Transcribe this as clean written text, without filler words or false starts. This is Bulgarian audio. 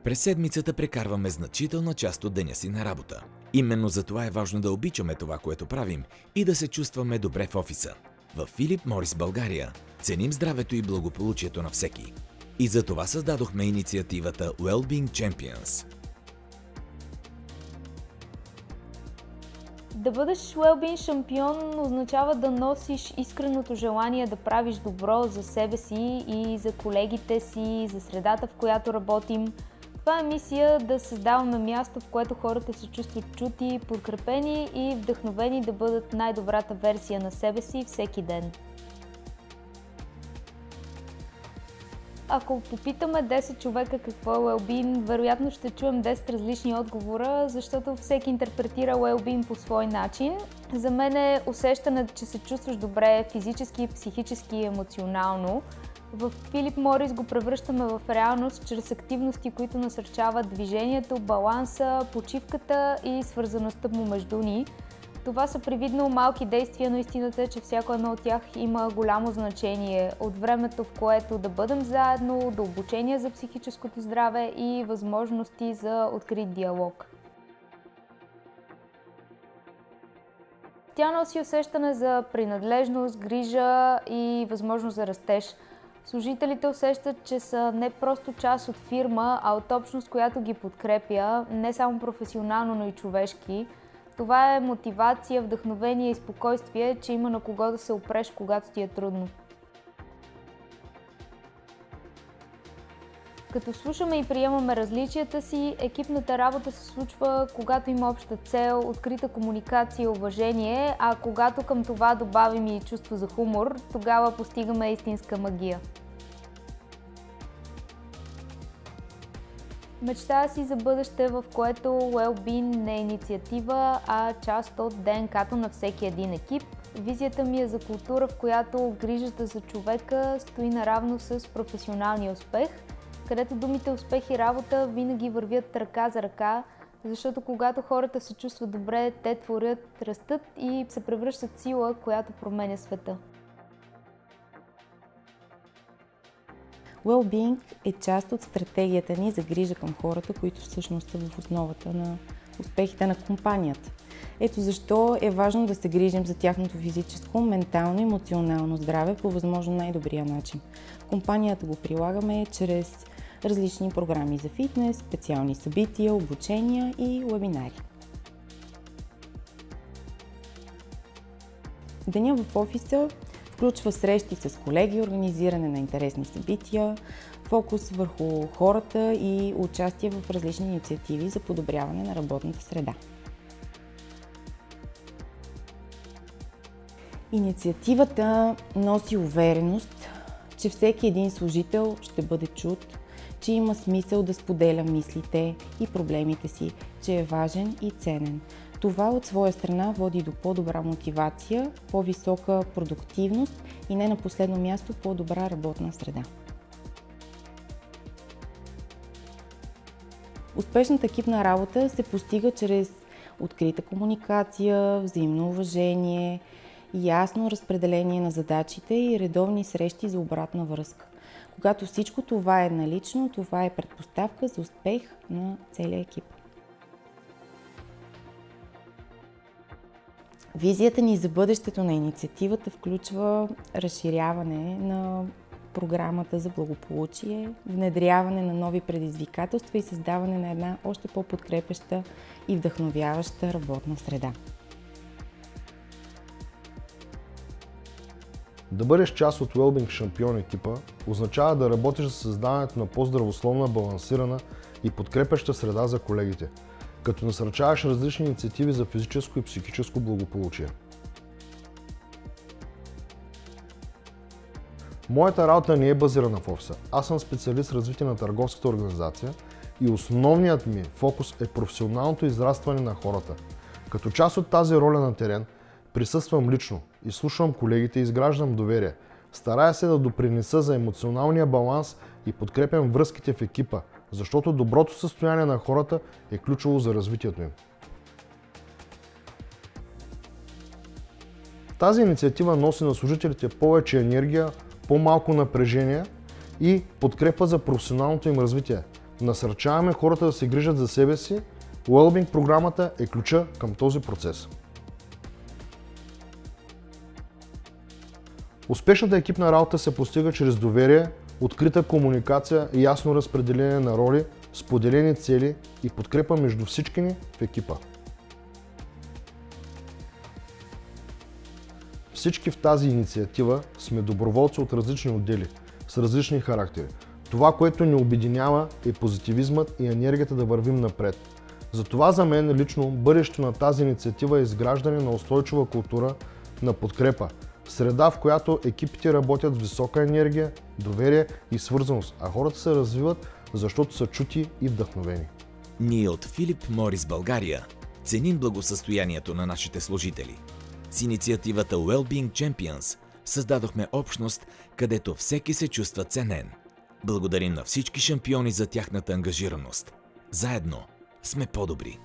През седмицата прекарваме значителна част от деня си на работа. Именно за това е важно да обичаме това, което правим и да се чувстваме добре в офиса. В Филип Морис България ценим здравето и благополучието на всеки. И за това създадохме инициативата Wellbeing Champions. Да бъдеш Wellbeing шампион означава да носиш искреното желание да правиш добро за себе си и за колегите си, за средата, в която работим. Това е мисия да създаваме място, в което хората се чувстват чути, подкрепени и вдъхновени да бъдат най-добрата версия на себе си всеки ден. Ако попитаме 10 човека какво е Wellbeing, вероятно ще чуем 10 различни отговора, защото всеки интерпретира Wellbeing по свой начин. За мен е усещане, че се чувстваш добре физически, психически и емоционално. В Филип Морис го превръщаме в реалност чрез активности, които насърчават движението, баланса, почивката и свързаността му между ни. Това са привидно малки действия, но истината е, че всяко едно от тях има голямо значение. От времето, в което да бъдем заедно, до обучение за психическото здраве и възможности за открит диалог. Тя носи усещане за принадлежност, грижа и възможност за растеж. Служителите усещат, че са не просто част от фирма, а от общност, която ги подкрепя, не само професионално, но и човешки. Това е мотивация, вдъхновение и спокойствие, че има на кого да се опреш, когато ти е трудно. Като слушаме и приемаме различията си, екипната работа се случва, когато има обща цел, открита комуникация и уважение, а когато към това добавим и чувство за хумор, тогава постигаме истинска магия. Мечтая си за бъдеще, в което Wellbeing не е инициатива, а част от ДНК-то на всеки един екип. Визията ми е за култура, в която грижата за човека стои наравно с професионалния успех, където думите успех и работа винаги вървят ръка за ръка, защото когато хората се чувстват добре, те творят, растат и се превръщат в сила, която променя света. Wellbeing е част от стратегията ни за грижа към хората, които всъщност са в основата на успехите на компанията. Ето защо е важно да се грижим за тяхното физическо, ментално и емоционално здраве по възможно най-добрия начин. В компанията го прилагаме чрез различни програми за фитнес, специални събития, обучения и вебинари. Деня в офиса включва срещи с колеги, организиране на интересни събития, фокус върху хората и участие в различни инициативи за подобряване на работната среда. Инициативата носи увереност, че всеки един служител ще бъде чут, че има смисъл да споделя мислите и проблемите си, че е важен и ценен. Това от своя страна води до по-добра мотивация, по-висока продуктивност и не на последно място по-добра работна среда. Успешната екипна работа се постига чрез открита комуникация, взаимно уважение, ясно разпределение на задачите и редовни срещи за обратна връзка. Когато всичко това е налично, това е предпоставка за успех на целия екип. Визията ни за бъдещето на инициативата включва разширяване на програмата за благополучие, внедряване на нови предизвикателства и създаване на една още по-подкрепяща и вдъхновяваща работна среда. Да бъдеш част от Wellbeing шампион екипа означава да работиш за създаването на по-здравословна, балансирана и подкрепяща среда за колегите, като насърчаваш различни инициативи за физическо и психическо благополучие. Моята работа не е базирана в офиса. Аз съм специалист в развитие на търговската организация и основният ми фокус е професионалното израстване на хората. Като част от тази роля на терен, присъствам лично, изслушвам колегите и изграждам доверие. Старая се да допринеса за емоционалния баланс и подкрепям връзките в екипа, защото доброто състояние на хората е ключово за развитието им. Тази инициатива носи на служителите повече енергия, по-малко напрежение и подкрепа за професионалното им развитие. Насърчаваме хората да се грижат за себе си. Wellbeing програмата е ключа към този процес. Успешната екипна работа се постига чрез доверие, открита комуникация и ясно разпределение на роли, споделени цели и подкрепа между всички ни в екипа. Всички в тази инициатива сме доброволци от различни отдели, с различни характери. Това, което ни обединява, е позитивизмът и енергията да вървим напред. Затова за мен лично бъдещето на тази инициатива е изграждане на устойчива култура на подкрепа, среда, в която екипите работят с висока енергия, доверие и свързаност, а хората се развиват, защото са чути и вдъхновени. Ние от Филип Морис България ценим благосъстоянието на нашите служители. С инициативата Wellbeing Champions създадохме общност, където всеки се чувства ценен. Благодарим на всички шампиони за тяхната ангажираност. Заедно сме по-добри.